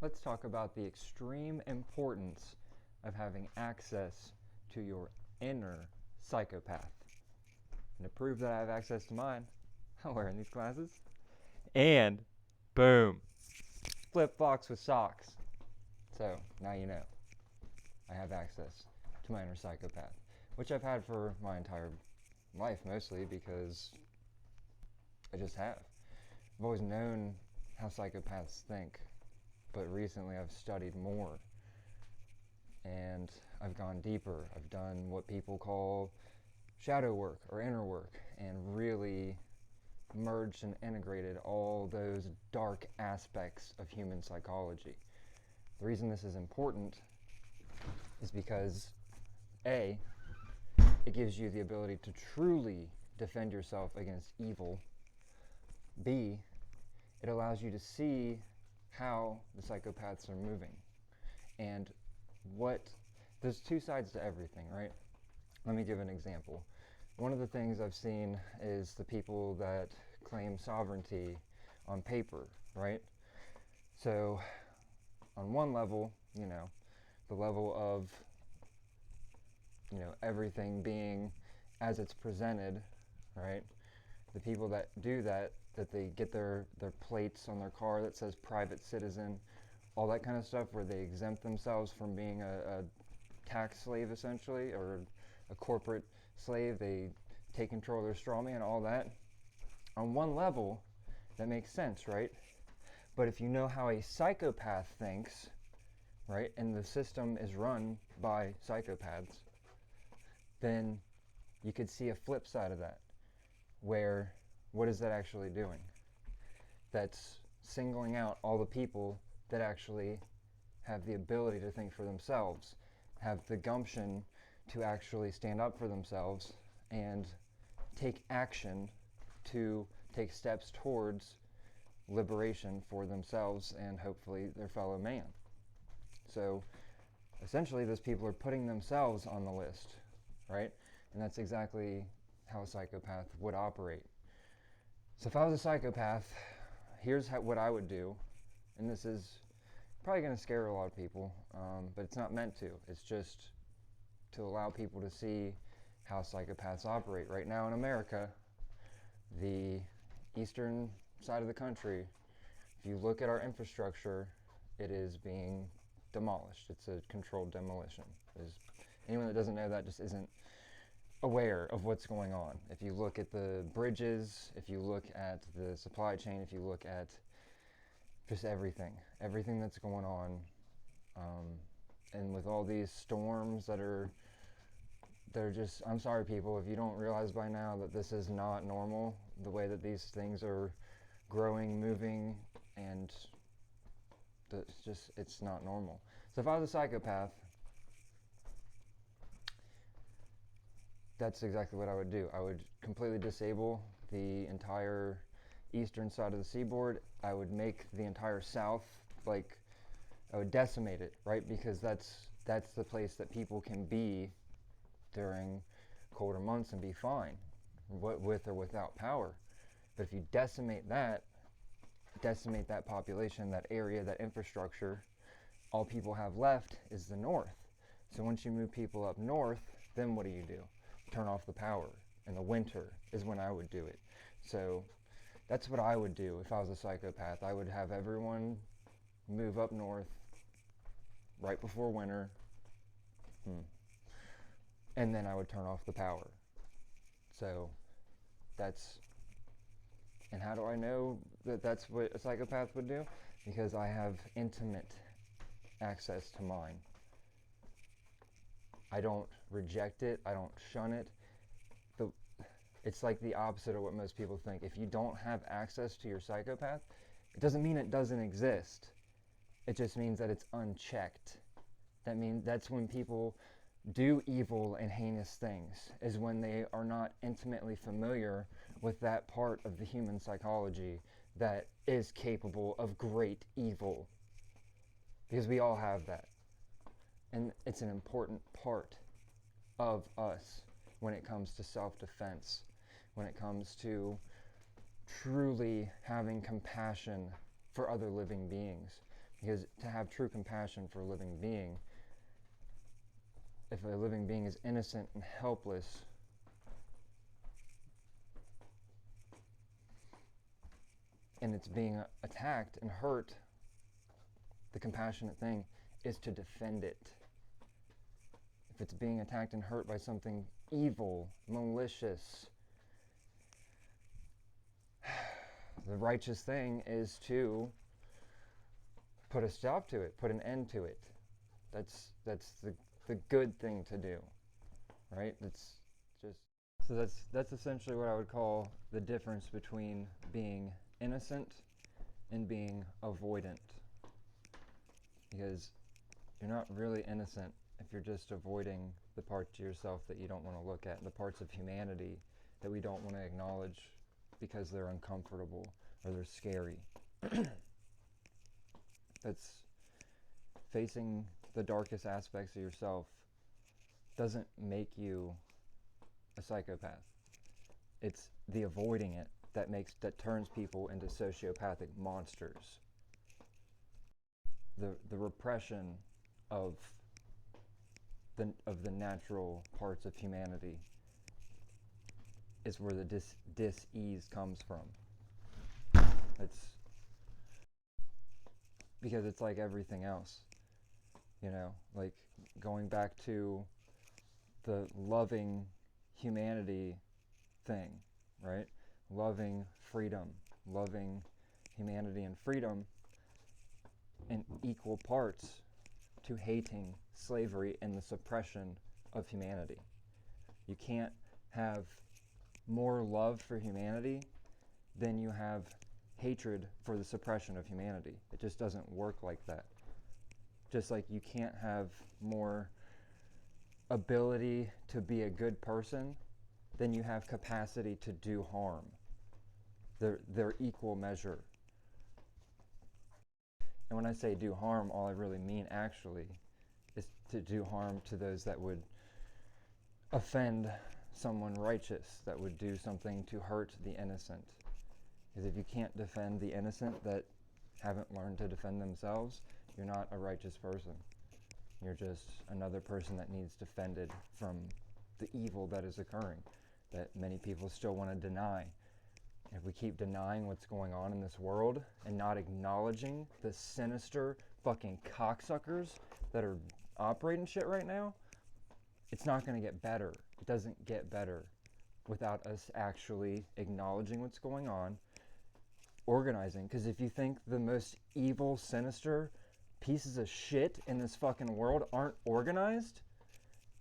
let's talk about the extreme importance of having access to your inner psychopath. And to prove that I have access to mine, I'm wearing these glasses. And boom, flip box with socks. So now you know I have access to my inner psychopath, which I've had for my entire life, mostly because I just have. I've always known how psychopaths think, but recently I've studied more and I've gone deeper. I've done what people call shadow work or inner work and really merged and integrated all those dark aspects of human psychology. The reason this is important is because A, it gives you the ability to truly defend yourself against evil. B, it allows you to see how the psychopaths are moving and there's two sides to everything, right? Let me give an example. One of the things I've seen is the people that claim sovereignty on paper, right? So on one level, the level of everything being as it's presented, right? The people that do that they get their plates on their car that says private citizen, all that kind of stuff, where they exempt themselves from being a tax slave, essentially, or a corporate slave. They take control of their straw man, all that. On one level, that makes sense, right? But if you know how a psychopath thinks, right, and the system is run by psychopaths, then you could see a flip side of that, where what is that actually doing? That's singling out all the people that actually have the ability to think for themselves, have the gumption to actually stand up for themselves and take action to take steps towards liberation for themselves and hopefully their fellow man. So essentially those people are putting themselves on the list, right? And that's exactly how a psychopath would operate. So if I was a psychopath, here's what I would do, and this is probably going to scare a lot of people, but it's not meant to. It's just to allow people to see how psychopaths operate. Right now in America, the eastern side of the country, if you look at our infrastructure, it is being demolished. It's a controlled demolition. Anyone that doesn't know that just isn't aware of what's going on. If you look at the bridges, if you look at the supply chain, if you look at just everything that's going on, and with all these storms they're just, I'm sorry people, if you don't realize by now that this is not normal, the way that these things are growing, moving, and it's not normal. So if I was a psychopath, that's exactly what I would do. I would completely disable the entire eastern side of the seaboard. I would make the entire south, I would decimate it, right? Because that's the place that people can be during colder months and be fine, with or without power. But if you decimate that population, that area, that infrastructure, all people have left is the north. So once you move people up north, then what do? Turn off the power. In the winter is when I would do it. So that's what I would do if I was a psychopath. I would have everyone move up north right before winter, and then I would turn off the power. So and how do I know that that's what a psychopath would do? Because I have intimate access to mine. I don't reject it. I don't shun it. It's like the opposite of what most people think. If you don't have access to your psychopath, it doesn't mean it doesn't exist. It just means that it's unchecked. That's when people do evil and heinous things, is when they are not intimately familiar with that part of the human psychology that is capable of great evil. Because we all have that. And it's an important part of us when it comes to self-defense, when it comes to truly having compassion for other living beings. Because to have true compassion for a living being, if a living being is innocent and helpless, and it's being attacked and hurt, the compassionate thing is to defend it. If it's being attacked and hurt by something evil, malicious, the righteous thing is to put a stop to it, put an end to it. That's the good thing to do, right? That's essentially what I would call the difference between being innocent and being avoidant. Because you're not really innocent if you're just avoiding the parts of yourself that you don't want to look at, the parts of humanity that we don't want to acknowledge because they're uncomfortable or they're scary. That's facing the darkest aspects of yourself doesn't make you a psychopath. It's the avoiding it that turns people into sociopathic monsters. The repression of the natural parts of humanity is where the dis-ease comes from. It's because it's like everything else, like going back to the loving humanity thing, right? Loving freedom, loving humanity and freedom in equal parts to hating slavery and the suppression of humanity. You can't have more love for humanity than you have hatred for the suppression of humanity. It just doesn't work like that. Just like you can't have more ability to be a good person than you have capacity to do harm. They're equal measure. And when I say do harm, all I really mean actually is to do harm to those that would offend someone righteous, that would do something to hurt the innocent. Because if you can't defend the innocent that haven't learned to defend themselves, you're not a righteous person. You're just another person that needs defended from the evil that is occurring, that many people still want to deny. If we keep denying what's going on in this world and not acknowledging the sinister fucking cocksuckers that are operating shit right now, it's not going to get better. It doesn't get better without us actually acknowledging what's going on, organizing. Because if you think the most evil, sinister pieces of shit in this fucking world aren't organized,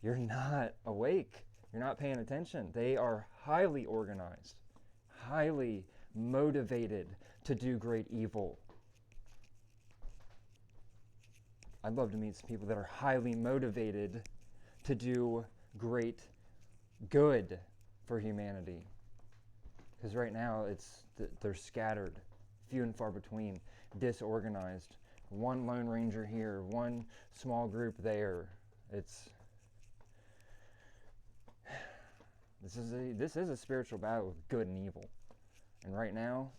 you're not awake. You're not paying attention. They are highly organized, highly motivated to do great evil. I'd love to meet some people that are highly motivated to do great good for humanity. Because right now they're scattered, few and far between, disorganized. One Lone Ranger here, one small group there. This is a spiritual battle with good and evil. And right now,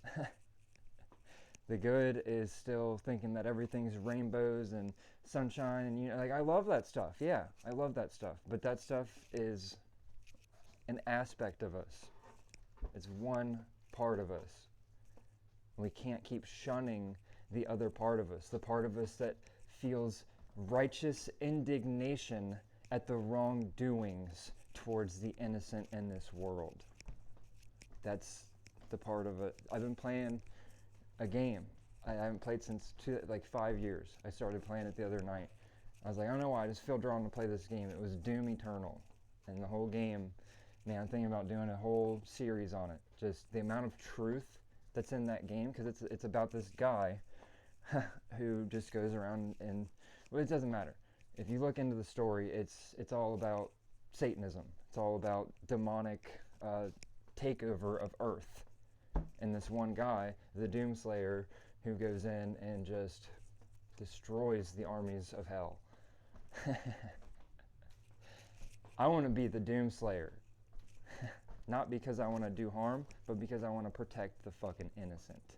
the good is still thinking that everything's rainbows and sunshine, and I love that stuff. Yeah, I love that stuff. But that stuff is an aspect of us. It's one part of us. We can't keep shunning the other part of us, the part of us that feels righteous indignation at the wrongdoings towards the innocent in this world. That's the part of it. I've been playing a game. I haven't played since 5 years. I started playing it the other night. I was like, I don't know why, I just feel drawn to play this game. It was Doom Eternal. And the whole game, man, I'm thinking about doing a whole series on it. Just the amount of truth that's in that game, because it's about this guy who just goes around and, well, it doesn't matter. If you look into the story, it's all about Satanism. It's all about demonic takeover of Earth. And this one guy, the Doomslayer, who goes in and just destroys the armies of hell. I want to be the Doomslayer. Not because I want to do harm, but because I want to protect the fucking innocent.